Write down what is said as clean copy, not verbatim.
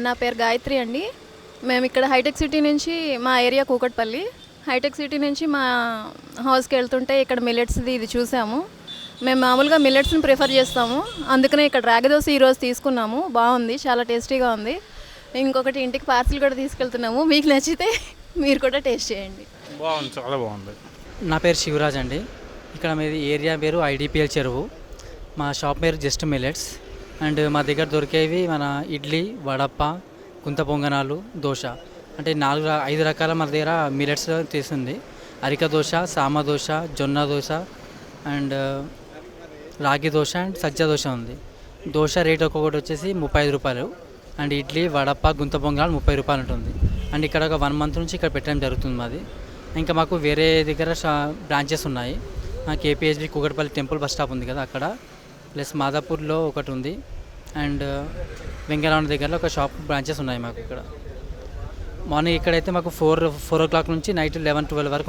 నా పేరు గాయత్రి అండి. మేము ఇక్కడ హైటెక్ సిటీ నుంచి, మా ఏరియా కూకట్పల్లి, హైటెక్ సిటీ నుంచి మా హౌస్కి వెళ్తుంటే ఇక్కడ మిల్లెట్స్ది ఇది చూసాము. మేము మామూలుగా మిల్లెట్స్ని ప్రిఫర్ చేస్తాము, అందుకనే ఇక్కడ రాగి దోశ ఈరోజు తీసుకున్నాము. బాగుంది, చాలా టేస్టీగా ఉంది. ఇంకొకటి ఇంటికి పార్సిల్ కూడా తీసుకెళ్తున్నాము. మీకు నచ్చితే మీరు కూడా టేస్ట్ చేయండి. బాగుంది, చాలా బాగుంది. నా పేరు శివరాజ్ అండి. ఇక్కడ మీది ఏరియా పేరు ఐడిపిఎల్ చెరువు. మా షాప్ పేరు జస్ట్ మిల్లెట్స్. అండ్ మా దగ్గర దొరికేవి మన ఇడ్లీ, వడప్ప, కుంత పొంగనాలు, దోశ, అంటే 4-5 రకాల మన దగ్గర మిల్లెట్స్ తీస్తుంది. అరిక దోశ, సామ దోశ, జొన్న దోశ అండ్ రాగి దోశ అండ్ సజ్జ దోశ ఉంది. దోశ రేట్ ఒక్కొక్కటి వచ్చేసి 35 రూపాయలు. అండ్ ఇడ్లీ, వడప్ప, గుంత పొంగనాలు 30 రూపాయలు ఉంటుంది. అండ్ ఇక్కడ ఒక 1 మంత్ నుంచి ఇక్కడ పెట్టడం జరుగుతుంది మాది. ఇంకా మాకు వేరే దగ్గర బ్రాంచెస్ ఉన్నాయి. కేపీహెచ్బి కూకట్పల్లి టెంపుల్ బస్ స్టాప్ ఉంది కదా, అక్కడ ప్లస్ మాదాపూర్లో ఒకటి ఉంది. అండ్ వెంకరావణ దగ్గరలో ఒక షాప్ బ్రాంచెస్ ఉన్నాయి మాకు ఇక్కడ. మార్నింగ్ ఇక్కడైతే మాకు 4 o'clock నుంచి నైట్ 11-12 వరకు